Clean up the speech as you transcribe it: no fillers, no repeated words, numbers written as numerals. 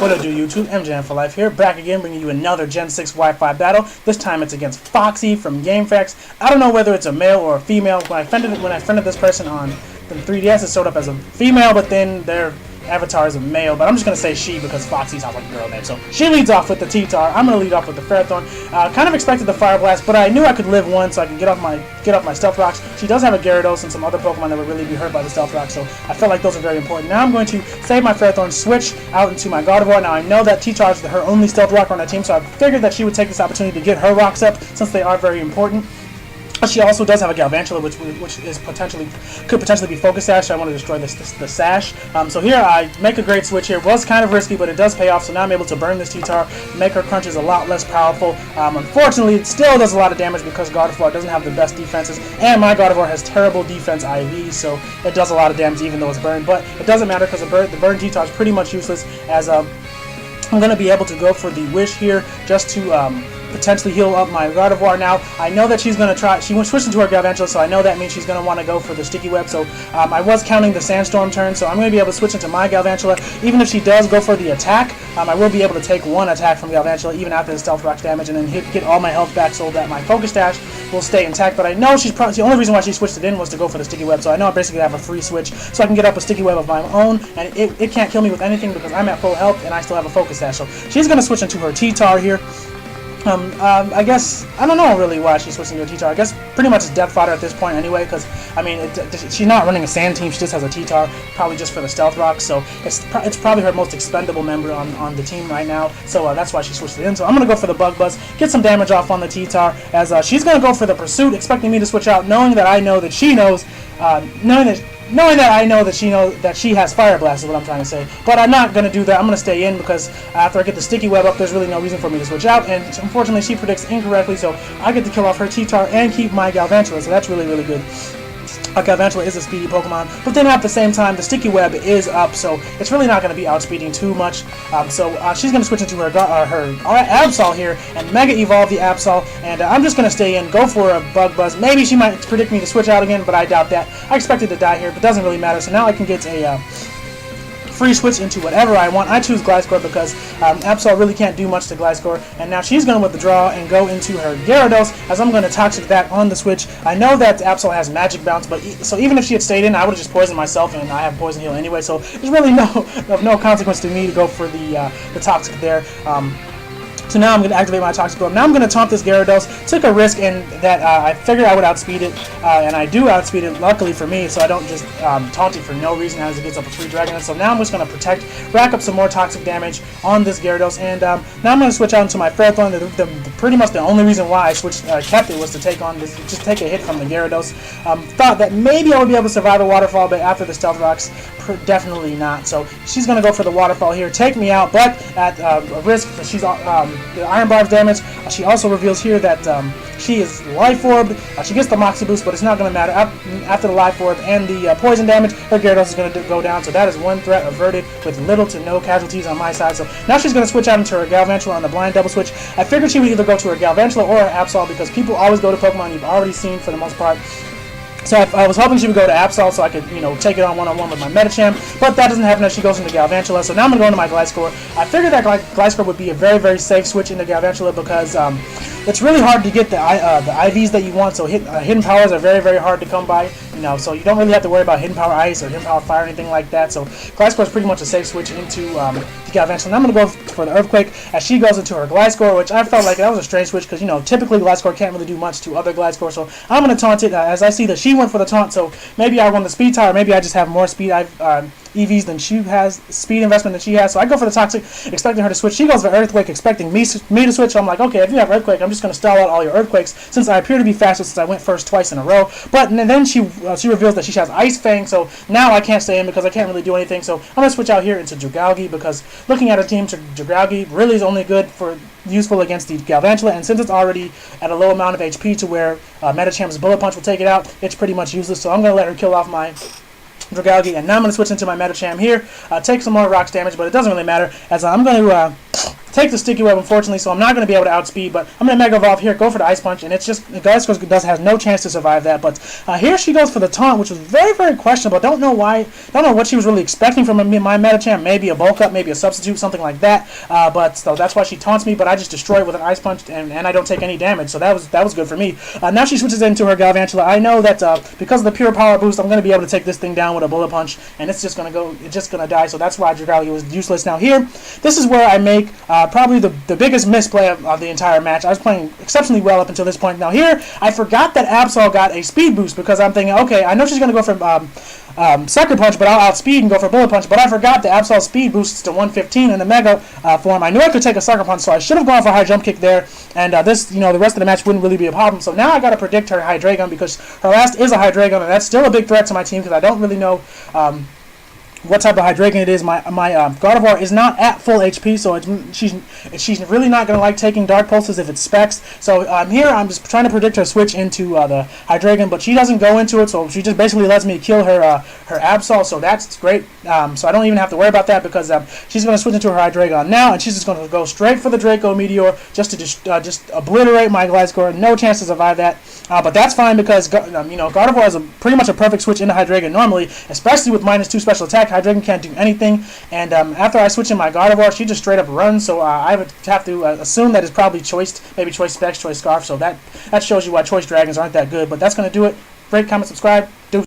What do YouTube? MJN for Life here, back again, bringing you another Gen 6 Wi-Fi battle. This time it's against Foxie from GameFAQs. I don't know whether it's a male or a female. When I friended this person on the 3DS, it showed up as a female, but then their avatar is a male. But I'm just gonna say she because Foxie sounds like a girl name. So she leads off with the T-Tar. I'm gonna lead off with the Ferrothorn. Kind of expected the Fire Blast, but I knew I could live one, so I can get off my Stealth Rocks. She does have a Gyarados and some other Pokemon that would really be hurt by the Stealth Rock, so I felt like those are very important. Now I'm going to save my Ferrothorn, switch out into my Gardevoir. Now I know that T-Tar is her only Stealth Rock on our team, so I figured that she would take this opportunity to get her rocks up since they are very important. She also does have a Galvantula, which is could potentially be Focus Sash. So I want to destroy the Sash. So here I make a great switch here. Was kind of risky, but it does pay off. So now I'm able to burn this T-Tar, make her crunches a lot less powerful. Unfortunately, it still does a lot of damage because Gardevoir doesn't have the best defenses, and my Gardevoir has terrible defense IV, so it does a lot of damage even though it's burned. But it doesn't matter because the burned T-Tar is pretty much useless, as I'm going to be able to go for the Wish here just to potentially heal up my Gardevoir. Now I know that she's going to try, she switched into her Galvantula, so I know that means she's going to want to go for the Sticky Web. So I was counting the Sandstorm turn, so I'm going to be able to switch into my Galvantula. Even if she does go for the attack, I will be able to take one attack from Galvantula even after the Stealth Rock's damage, and then get all my health back so that my Focus Dash will stay intact. But I know she's probably, the only reason why she switched it in was to go for the Sticky Web, so I know I basically have a free switch, so I can get up a Sticky Web of my own, and it can't kill me with anything because I'm at full health and I still have a Focus Dash. So she's going to switch into her T-Tar here. I guess, I don't know really why she's switching to a T-Tar. I guess pretty much it's death fodder at this point anyway, because, I mean, she's not running a Sand team, she just has a T-Tar, probably just for the Stealth Rock, so it's probably her most expendable member on the team right now, so that's why she switched it in. So I'm going to go for the Bug Buzz, get some damage off on the T-Tar, as she's going to go for the Pursuit, expecting me to switch out, knowing that I know that she knows, knowing that I know that she knows that she has Fire Blast is what I'm trying to say. But I'm not going to do that. I'm going to stay in because after I get the Sticky Web up, there's really no reason for me to switch out. And unfortunately, she predicts incorrectly, so I get to kill off her T-Tar and keep my Galvantula. So that's really, really good. Galvantula is a speedy Pokemon, but then at the same time, the Sticky Web is up, so it's really not going to be outspeeding too much. She's going to switch into her Absol here and Mega Evolve the Absol, and I'm just going to stay in, go for a Bug Buzz. Maybe she might predict me to switch out again, but I doubt that. I expected to die here, but it doesn't really matter. So now I can get a free switch into whatever I want. I choose Gliscor because Absol really can't do much to Gliscor, and now she's going to withdraw and go into her Gyarados, as I'm going to Toxic that on the switch. I know that Absol has Magic Bounce, but so even if she had stayed in, I would have just poisoned myself, and I have Poison Heal anyway, so there's really no consequence to me to go for the Toxic there. So now I'm going to activate my Toxic Orb. Now I'm going to taunt this Gyarados. Took a risk in that I figured I would outspeed it, and I do outspeed it, luckily for me, so I don't just taunt it for no reason as it gets up a free Dragon. So now I'm just going to protect, rack up some more toxic damage on this Gyarados, and now I'm going to switch out into my Ferrothorn. Pretty much the only reason why I kept it was to take on this, just take a hit from the Gyarados. Thought that maybe I would be able to survive a Waterfall, but after the Stealth Rocks, definitely not. So she's going to go for the Waterfall here, take me out, but at a risk that she's the Iron Barb's damage. She also reveals here that she is Life Orb. She gets the Moxie Boost, but it's not going to matter. After the Life Orb and the Poison damage, her Gyarados is going to go down, so that is one threat averted with little to no casualties on my side. So now she's going to switch out into her Galvantula on the blind double switch. I figured she would either go to her Galvantula or her Absol because people always go to Pokemon you've already seen for the most part. So I was hoping she would go to Absol so I could, take it on one-on-one with my Medicham, but that doesn't happen as she goes into Galvantula. So now I'm going to go into my Gliscor. I figured that Gliscor would be a very, very safe switch into Galvantula because it's really hard to get the IVs that you want. So hidden powers are very, very hard to come by. So you don't really have to worry about hidden power ice or hidden power fire or anything like that. So Gliscor is pretty much a safe switch into the Galvantula. And I'm going to go for the Earthquake as she goes into her Gliscor, which I felt like that was a strange switch because typically Gliscor can't really do much to other Gliscor. So I'm going to taunt it as I see that she went for the taunt. So maybe I won the speed tire, maybe I just have more speed EVs than she has, speed investment than she has. So I go for the Toxic, expecting her to switch. She goes for Earthquake, expecting me to switch. So I'm like, okay, if you have Earthquake, I'm just going to stall out all your Earthquakes since I appear to be faster since I went first twice in a row. But then she reveals that she has Ice Fang, so now I can't stay in because I can't really do anything. So I'm going to switch out here into Dragalge because looking at her team, Dragalge really is only good for useful against the Galvantula, and since it's already at a low amount of HP to where Medicham's Bullet Punch will take it out, it's pretty much useless. So I'm going to let her kill off my Dragalge, and now I'm going to switch into my Medicham here, take some more rocks damage, but it doesn't really matter as I'm going to take the Sticky Web, unfortunately, so I'm not going to be able to outspeed, but I'm going to Mega Evolve here, go for the Ice Punch, and it's just, Gliscor has no chance to survive that, but here she goes for the taunt, which was very, very questionable. Don't know what she was really expecting from my Metachamp, maybe a bulk up, maybe a substitute, something like that, but so that's why she taunts me, but I just destroy it with an Ice Punch, and I don't take any damage, so that was good for me. Now she switches into her Galvantula. I know that because of the pure power boost, I'm going to be able to take this thing down with a Bullet Punch, and it's just going to die, so that's why Dragalia was useless. Now here, this is where I make probably the biggest misplay of the entire match. I was playing exceptionally well up until this point. Now here, I forgot that Absol got a speed boost because I'm thinking, okay, I know she's going to go for Sucker Punch, but I'll outspeed and go for Bullet Punch, but I forgot that Absol's speed boosts to 115 in the Mega form. I knew I could take a Sucker Punch, so I should have gone for High Jump Kick there, and this, the rest of the match wouldn't really be a problem. So now I got to predict her Hydreigon because her last is a Hydreigon, and that's still a big threat to my team because I don't really know what type of Hydreigon it is. My Gardevoir is not at full HP, so she's really not going to like taking Dark Pulses if it's Specs. So here I'm just trying to predict her switch into the Hydreigon, but she doesn't go into it, so she just basically lets me kill her Absol, so that's great. So I don't even have to worry about that because she's going to switch into her Hydreigon now, and she's just going to go straight for the Draco Meteor just to just obliterate my Gliscor. No chance to survive that, but that's fine because Gardevoir is pretty much a perfect switch into Hydreigon normally, especially with -2 special attack. Hydreigon can't do anything, and after I switch in my Gardevoir, she just straight up runs, so I would have to assume that it's probably maybe Choice Specs, Choice Scarf, so that shows you why Choice Dragons aren't that good, but that's going to do it. Rate, comment, subscribe.